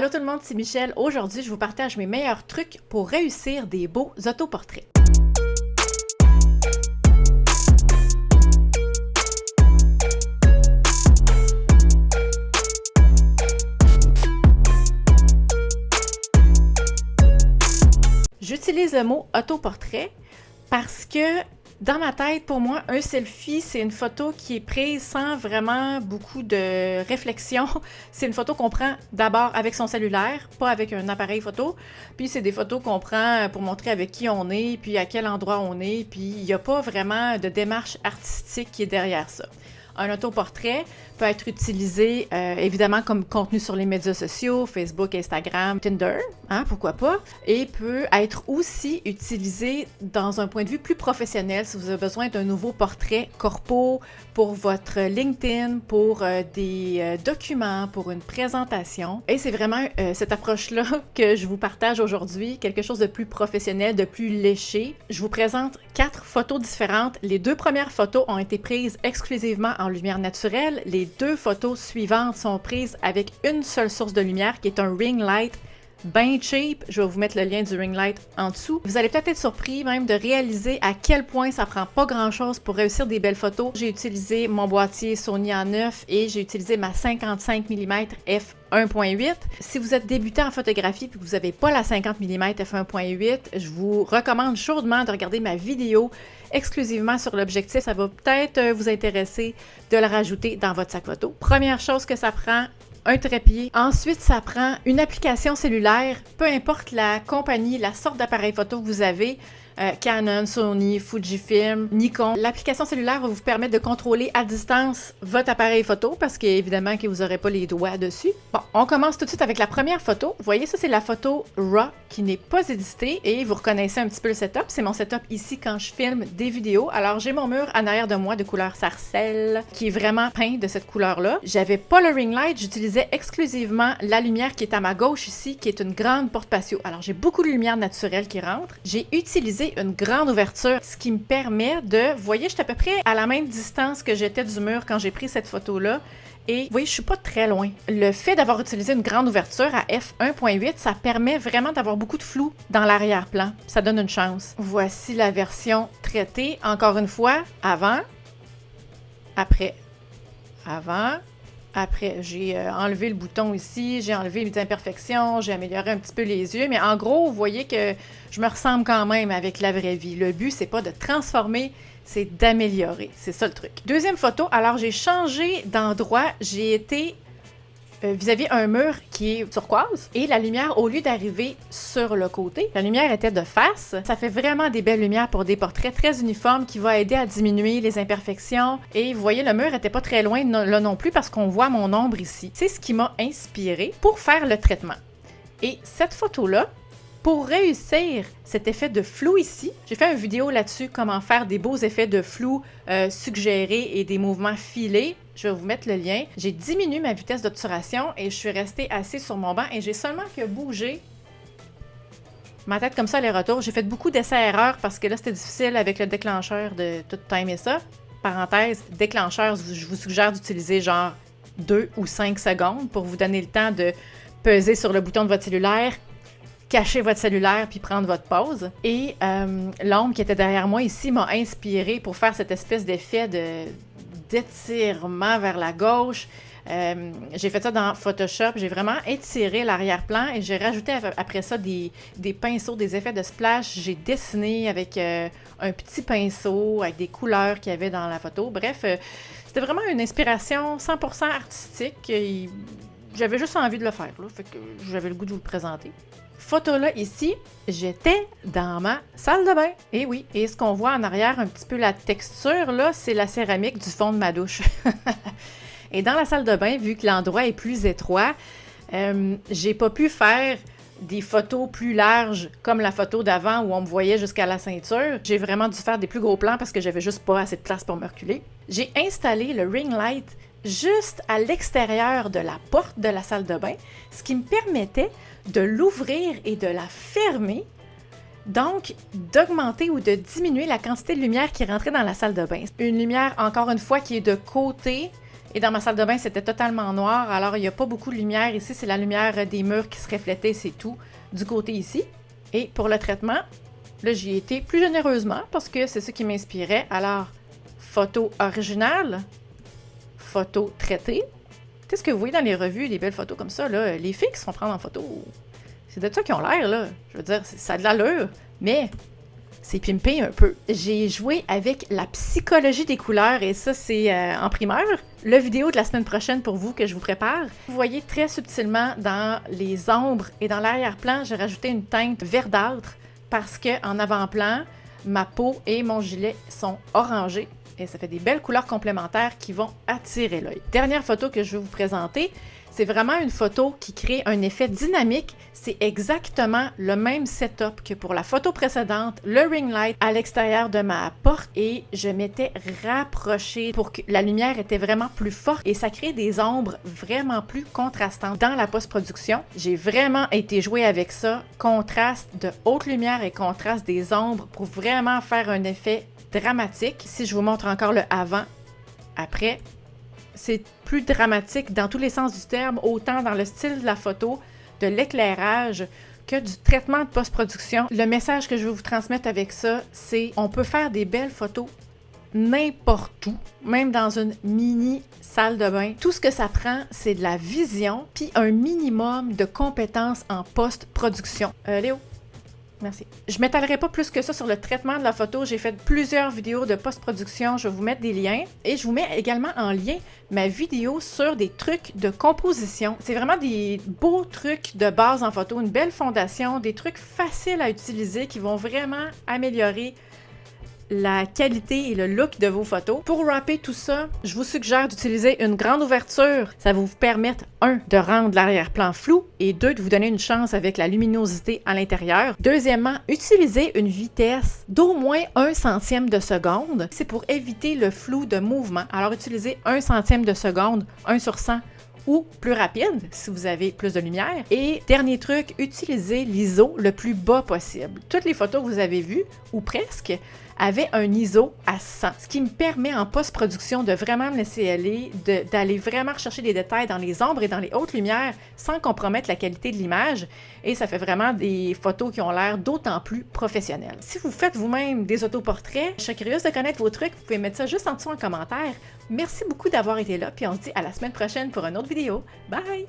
Allô tout le monde, c'est Michel. Aujourd'hui, je vous partage mes meilleurs trucs pour réussir des beaux autoportraits. J'utilise le mot autoportrait parce que dans ma tête, pour moi, un selfie, c'est une photo qui est prise sans vraiment beaucoup de réflexion. C'est une photo qu'on prend d'abord avec son cellulaire, pas avec un appareil photo. Puis c'est des photos qu'on prend pour montrer avec qui on est, puis à quel endroit on est. Puis il n'y a pas vraiment de démarche artistique qui est derrière ça. Un autoportrait peut être utilisé évidemment comme contenu sur les médias sociaux, Facebook, Instagram, Tinder, pourquoi pas, et peut être aussi utilisé dans un point de vue plus professionnel si vous avez besoin d'un nouveau portrait corpo pour votre LinkedIn, pour des documents, pour une présentation. Et c'est vraiment cette approche-là que je vous partage aujourd'hui, quelque chose de plus professionnel, de plus léché. Je vous présente 4 photos différentes. Les 2 premières photos ont été prises exclusivement en lumière naturelle. Les 2 photos suivantes sont prises avec une seule source de lumière qui est un ring light bien cheap. Je vais vous mettre le lien du ring light en dessous. Vous allez peut-être être surpris même de réaliser à quel point ça prend pas grand-chose pour réussir des belles photos. J'ai utilisé mon boîtier Sony A9 et j'ai utilisé ma 55 mm f1.8. Si vous êtes débutant en photographie et que vous n'avez pas la 50 mm f1.8, je vous recommande chaudement de regarder ma vidéo exclusivement sur l'objectif. Ça va peut-être vous intéresser de le rajouter dans votre sac photo. Première chose que ça prend, un trépied. Ensuite, ça prend une application cellulaire, peu importe la compagnie, la sorte d'appareil photo que vous avez, Canon, Sony, Fujifilm, Nikon. L'application cellulaire va vous permettre de contrôler à distance votre appareil photo parce qu'évidemment que vous n'aurez pas les doigts dessus. Bon, on commence tout de suite avec la première photo. Vous voyez, ça c'est la photo RAW qui n'est pas éditée et vous reconnaissez un petit peu le setup. C'est mon setup ici quand je filme des vidéos. Alors j'ai mon mur en arrière de moi de couleur sarcelle qui est vraiment peint de cette couleur-là. J'avais pas le ring light, j'utilisais exclusivement la lumière qui est à ma gauche ici, qui est une grande porte patio. Alors j'ai beaucoup de lumière naturelle qui rentre. J'ai utilisé une grande ouverture, ce qui me permet de... Vous voyez, j'étais à peu près à la même distance que j'étais du mur quand j'ai pris cette photo-là. Et vous voyez, je suis pas très loin. Le fait d'avoir utilisé une grande ouverture à f1.8, ça permet vraiment d'avoir beaucoup de flou dans l'arrière-plan. Ça donne une chance. Voici la version traitée. Encore une fois, avant, après, avant, après. J'ai enlevé le bouton ici, j'ai enlevé les imperfections, j'ai amélioré un petit peu les yeux, mais en gros, vous voyez que je me ressemble quand même avec la vraie vie. Le but, c'est pas de transformer, c'est d'améliorer. C'est ça le truc. Deuxième photo, alors j'ai changé d'endroit, j'ai été vis-à-vis un mur qui est turquoise et la lumière, au lieu d'arriver sur le côté, la lumière était de face. Ça fait vraiment des belles lumières pour des portraits très uniformes qui va aider à diminuer les imperfections. Et vous voyez, le mur était pas très loin là non plus parce qu'on voit mon ombre ici. C'est ce qui m'a inspiré pour faire le traitement. Et cette photo-là, pour réussir cet effet de flou ici, j'ai fait une vidéo là-dessus, comment faire des beaux effets de flou suggérés et des mouvements filés. Je vais vous mettre le lien. J'ai diminué ma vitesse d'obturation et je suis restée assise sur mon banc et j'ai seulement que bougé ma tête comme ça aller-retour. J'ai fait beaucoup d'essais-erreurs parce que là, c'était difficile avec le déclencheur de tout timer ça. Parenthèse, déclencheur, je vous suggère d'utiliser genre 2 ou 5 secondes pour vous donner le temps de peser sur le bouton de votre cellulaire, cacher votre cellulaire puis prendre votre pause. Et l'ombre qui était derrière moi ici m'a inspiré pour faire cette espèce d'effet d'étirement vers la gauche. J'ai fait ça dans Photoshop. J'ai vraiment étiré l'arrière-plan et j'ai rajouté après ça des pinceaux, des effets de splash. J'ai dessiné avec un petit pinceau, avec des couleurs qu'il y avait dans la photo. Bref, c'était vraiment une inspiration 100% artistique. Et j'avais juste envie de le faire, là, fait que j'avais le goût de vous le présenter. Photo là, ici, j'étais dans ma salle de bain. Et oui, et ce qu'on voit en arrière, un petit peu la texture, là, c'est la céramique du fond de ma douche. Et dans la salle de bain, vu que l'endroit est plus étroit, j'ai pas pu faire des photos plus larges comme la photo d'avant où on me voyait jusqu'à la ceinture. J'ai vraiment dû faire des plus gros plans parce que j'avais juste pas assez de place pour me reculer. J'ai installé le ring light juste à l'extérieur de la porte de la salle de bain, ce qui me permettait de l'ouvrir et de la fermer, donc d'augmenter ou de diminuer la quantité de lumière qui rentrait dans la salle de bain. Une lumière, encore une fois, qui est de côté Et dans ma salle de bain, c'était totalement noir, alors il n'y a pas beaucoup de lumière. Ici, c'est la lumière des murs qui se reflétait, c'est tout, du côté ici. Et pour le traitement, là, j'y ai été plus généreusement parce que c'est ça qui m'inspirait. Alors, photo originale, photo traitée. Tu sais ce que vous voyez dans les revues, les belles photos comme ça, là, les filles qui se font prendre en photo, c'est de ça qu'ils ont l'air, là. Je veux dire, ça a de l'allure, mais c'est pimpé un peu. J'ai joué avec la psychologie des couleurs et ça, c'est en primeur. La vidéo de la semaine prochaine pour vous que je vous prépare. Vous voyez très subtilement dans les ombres et dans l'arrière-plan, j'ai rajouté une teinte verdâtre parce qu'en avant-plan, ma peau et mon gilet sont orangés. Et ça fait des belles couleurs complémentaires qui vont attirer l'œil. Dernière photo que je vais vous présenter, c'est vraiment une photo qui crée un effet dynamique. C'est exactement le même setup que pour la photo précédente, le ring light à l'extérieur de ma porte et je m'étais rapprochée pour que la lumière était vraiment plus forte et ça crée des ombres vraiment plus contrastantes. Dans la post-production, j'ai vraiment été jouer avec ça, contraste de haute lumière et contraste des ombres pour vraiment faire un effet dramatique. Si je vous montre encore le avant, après, c'est plus dramatique dans tous les sens du terme, autant dans le style de la photo, de l'éclairage, que du traitement de post-production. Le message que je veux vous transmettre avec ça, c'est on peut faire des belles photos n'importe où, même dans une mini salle de bain. Tout ce que ça prend, c'est de la vision, puis un minimum de compétences en post-production. Léo? Merci. Je ne m'étalerai pas plus que ça sur le traitement de la photo. J'ai fait plusieurs vidéos de post-production. Je vais vous mettre des liens. Et je vous mets également en lien ma vidéo sur des trucs de composition. C'est vraiment des beaux trucs de base en photo, une belle fondation, des trucs faciles à utiliser qui vont vraiment améliorer la qualité et le look de vos photos. Pour wrapper tout ça, je vous suggère d'utiliser une grande ouverture. Ça va vous permettre, 1, de rendre l'arrière-plan flou et 2, de vous donner une chance avec la luminosité à l'intérieur. Deuxièmement, utilisez une vitesse d'au moins 1 centième de seconde. C'est pour éviter le flou de mouvement. Alors, utilisez 1 centième de seconde, 1 sur 100 ou plus rapide si vous avez plus de lumière. Et dernier truc, utilisez l'ISO le plus bas possible. Toutes les photos que vous avez vues, ou presque, avaient un ISO à 100, ce qui me permet en post-production de vraiment me laisser aller, d'aller vraiment rechercher des détails dans les ombres et dans les hautes lumières sans compromettre la qualité de l'image. Et ça fait vraiment des photos qui ont l'air d'autant plus professionnelles. Si vous faites vous-même des autoportraits, je serais curieuse de connaître vos trucs. Vous pouvez mettre ça juste en dessous en commentaire. Merci beaucoup d'avoir été là, puis on se dit à la semaine prochaine pour une autre vidéo. Bye!